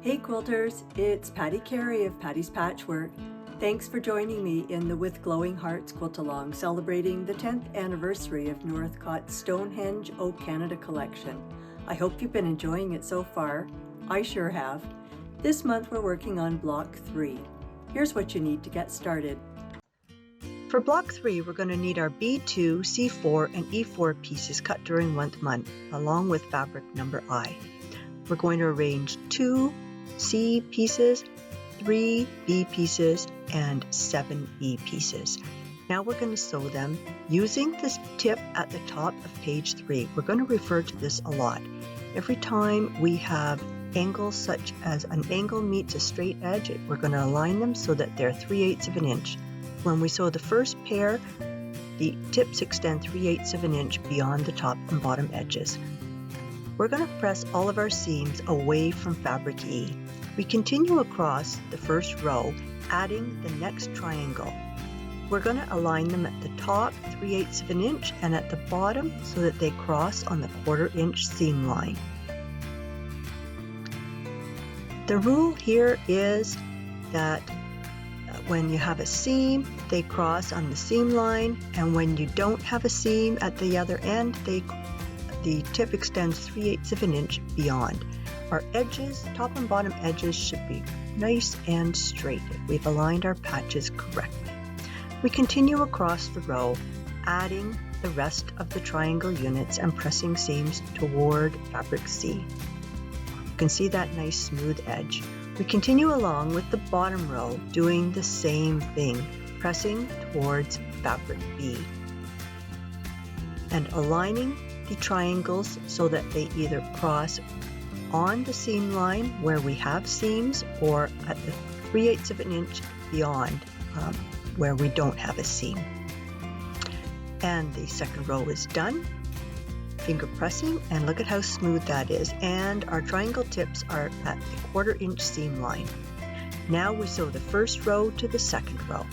Hey quilters, it's Patti Carey of Patti's Patchwork. Thanks for joining me in the With Glowing Hearts Quilt-along celebrating the 10th anniversary of Northcott's Stonehenge O Canada collection. I hope you've been enjoying it so far. I sure have. This month we're working on Block 3. Here's what you need to get started. For Block 3, we're going to need our B2, C4, and E4 pieces cut during 1 month, along with fabric number I. We're going to arrange 2 C pieces, 3 B pieces, and 7 E pieces. Now we're going to sew them using this tip at the top of page 3. We're going to refer to this a lot. Every time we have angles such as an angle meets a straight edge, we're going to align them so that they're 3/8 of an inch. When we sew the first pair, the tips extend 3/8 of an inch beyond the top and bottom edges. We're going to press all of our seams away from fabric E. We continue across the first row, adding the next triangle. We're going to align them at the top 3/8 of an inch and at the bottom so that they cross on the 1/4 inch seam line. The rule here is that when you have a seam, they cross on the seam line, and when you don't have a seam at the other end, the tip extends 3/8 of an inch beyond. Our edges, top and bottom edges, should be nice and straight if we've aligned our patches correctly. We continue across the row, adding the rest of the triangle units and pressing seams toward fabric C. You can see that nice smooth edge. We continue along with the bottom row, doing the same thing, pressing towards fabric B and aligning the triangles so that they either cross on the seam line where we have seams or at the 3/8 of an inch beyond where we don't have a seam. And the second row is done. Finger pressing, and look at how smooth that is. And our triangle tips are at the 1/4 inch seam line. Now we sew the first row to the second row.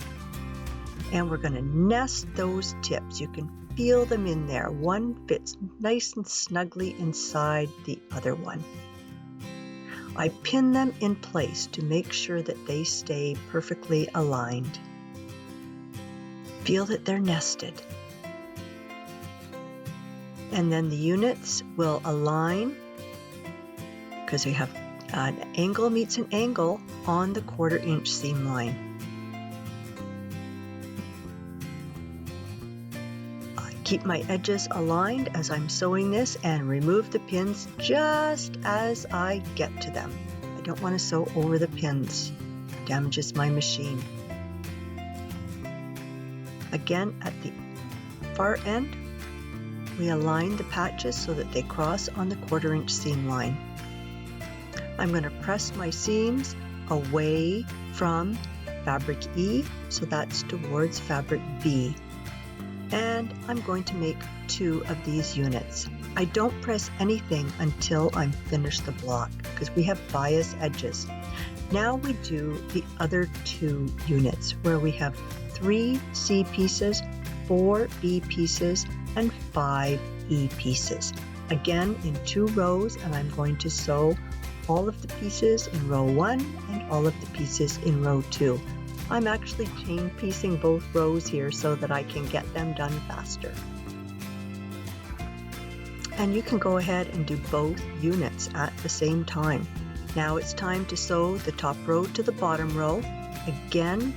And we're going to nest those tips. You can feel them in there. One fits nice and snugly inside the other one. I pin them in place to make sure that they stay perfectly aligned. Feel that they're nested. And then the units will align because we have an angle meets an angle on the 1/4 inch seam line. I keep my edges aligned as I'm sewing this and remove the pins just as I get to them. I don't want to sew over the pins. It damages my machine. Again, at the far end, we align the patches so that they cross on the 1/4 inch seam line. I'm going to press my seams away from fabric E, so that's towards fabric B. And I'm going to make 2 of these units. I don't press anything until I'm finished the block because we have bias edges. Now we do the other 2 units where we have 3 C pieces, 4 B pieces, and 5 E pieces. Again in 2 rows, and I'm going to sew all of the pieces in row 1 and all of the pieces in row 2. I'm actually chain piecing both rows here so that I can get them done faster. And you can go ahead and do both units at the same time. Now it's time to sew the top row to the bottom row. Again,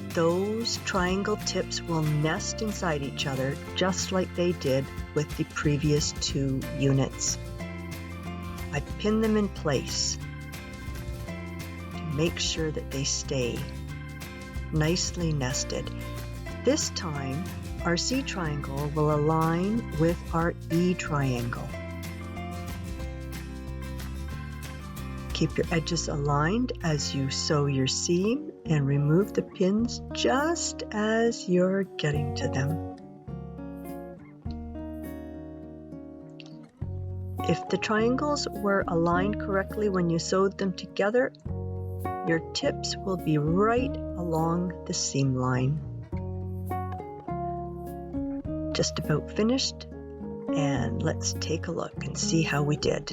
those triangle tips will nest inside each other just like they did with the previous 2 units. I pin them in place to make sure that they stay nicely nested. This time, our C triangle will align with our E triangle. Keep your edges aligned as you sew your seam and remove the pins just as you're getting to them. If the triangles were aligned correctly when you sewed them together, your tips will be right along the seam line. Just about finished, and let's take a look and see how we did.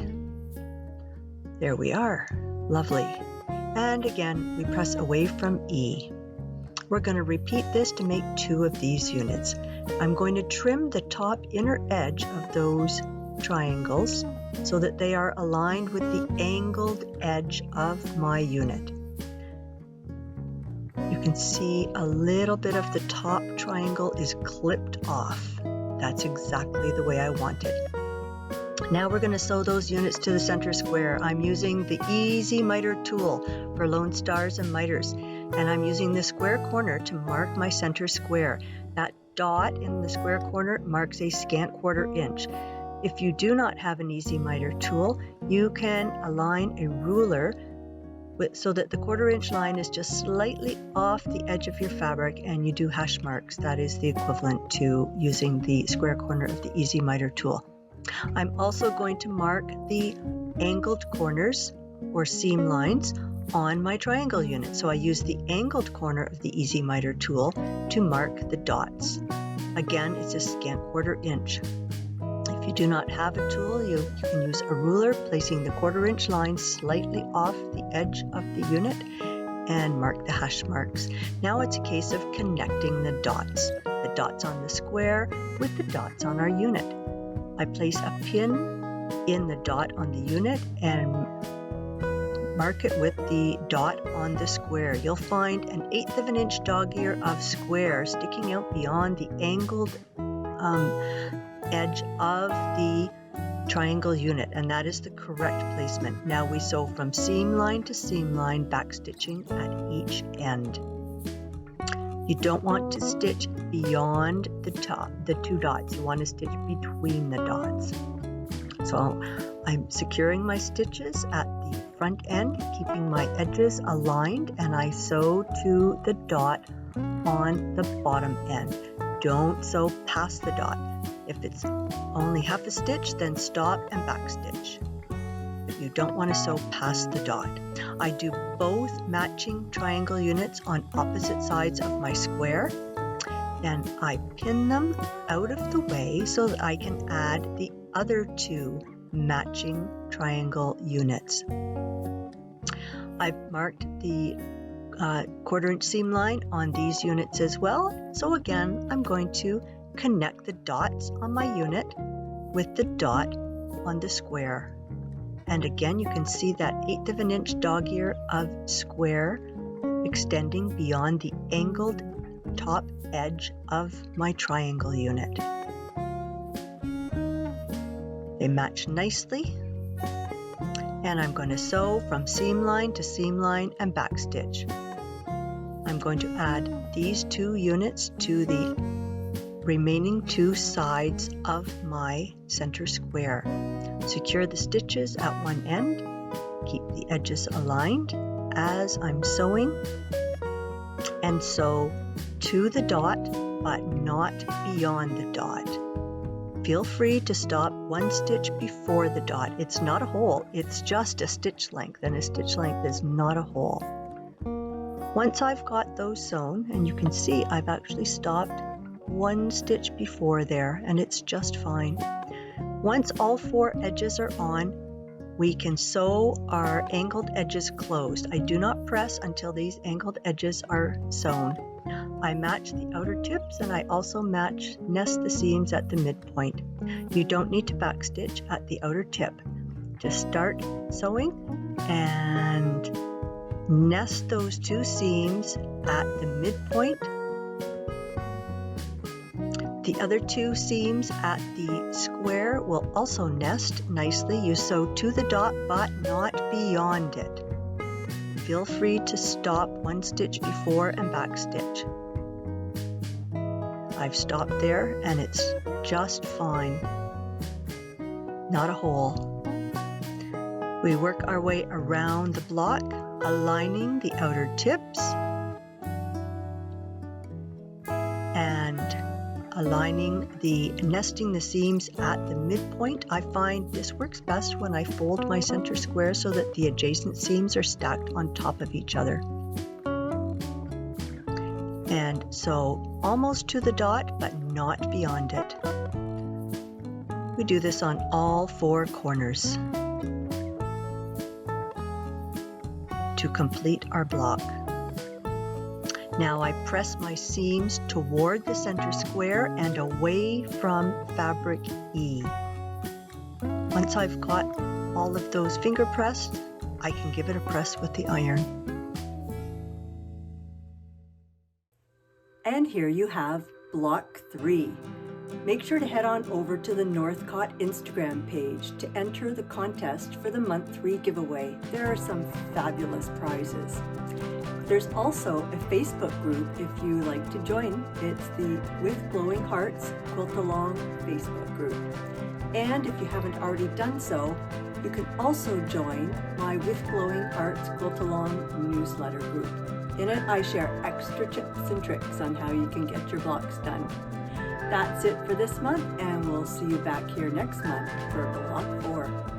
There we are. Lovely. And again, we press away from E. We're going to repeat this to make 2 of these units. I'm going to trim the top inner edge of those triangles so that they are aligned with the angled edge of my unit. You can see a little bit of the top triangle is clipped off. That's exactly the way I want it. Now we're going to sew those units to the center square. I'm using the Easy Miter tool for Lone Stars and Miters, and I'm using the square corner to mark my center square. That dot in the square corner marks a scant 1/4 inch. If you do not have an Easy Miter tool, you can align a ruler so that the 1/4 inch line is just slightly off the edge of your fabric, and you do hash marks. That is the equivalent to using the square corner of the Easy Miter tool. I'm also going to mark the angled corners or seam lines on my triangle unit. So I use the angled corner of the Easy Miter tool to mark the dots. Again, it's a scant 1/4 inch. If you do not have a tool, you can use a ruler, placing the 1/4 inch line slightly off the edge of the unit and mark the hash marks. Now it's a case of connecting the dots on the square with the dots on our unit. I place a pin in the dot on the unit and mark it with the dot on the square. You'll find an 1/8 of an inch dog ear of square sticking out beyond the angled edge of the triangle unit, and that is the correct placement. Now we sew from seam line to seam line, backstitching at each end. You don't want to stitch beyond the 2 dots. You want to stitch between the dots. So I'm securing my stitches at the front end, keeping my edges aligned, and I sew to the dot on the bottom end. Don't sew past the dot. If it's only half a stitch, then stop and backstitch. You don't want to sew past the dot. I do both matching triangle units on opposite sides of my square, and I pin them out of the way so that I can add the other 2 matching triangle units. I've marked the 1/4 inch seam line on these units as well. So again, I'm going to connect the dots on my unit with the dot on the square. And again, you can see that 1/8 of an inch dog ear of square extending beyond the angled top edge of my triangle unit. They match nicely. And I'm going to sew from seam line to seam line and backstitch. I'm going to add these 2 units to the remaining 2 sides of my center square. Secure the stitches at one end, keep the edges aligned as I'm sewing, and sew to the dot but not beyond the dot. Feel free to stop 1 stitch before the dot. It's not a hole, it's just a stitch length, and a stitch length is not a hole. Once I've got those sewn, and you can see I've actually stopped 1 stitch before there, and it's just fine. Once all 4 edges are on, we can sew our angled edges closed. I do not press until these angled edges are sewn. I match the outer tips, and I also nest the seams at the midpoint. You don't need to backstitch at the outer tip. Just start sewing and nest those 2 seams at the midpoint. The other 2 seams at the square will also nest nicely. You sew to the dot but not beyond it. Feel free to stop 1 stitch before and backstitch. I've stopped there and it's just fine. Not a hole. We work our way around the block, aligning the outer tips and nesting the seams at the midpoint. I find this works best when I fold my center square so that the adjacent seams are stacked on top of each other. And sew almost to the dot, but not beyond it. We do this on all 4 corners. to complete our block. Now I press my seams toward the center square and away from fabric E. Once I've got all of those finger pressed, I can give it a press with the iron. And here you have block 3. Make sure to head on over to the Northcott Instagram page to enter the contest for the month 3 giveaway. There are some fabulous prizes. There's also a Facebook group if you like to join. It's the With Glowing Hearts Quilt-along Facebook group. And if you haven't already done so, you can also join my With Glowing Hearts Quilt-along newsletter group. In it, I share extra tips and tricks on how you can get your blocks done. That's it for this month, and we'll see you back here next month for block 4.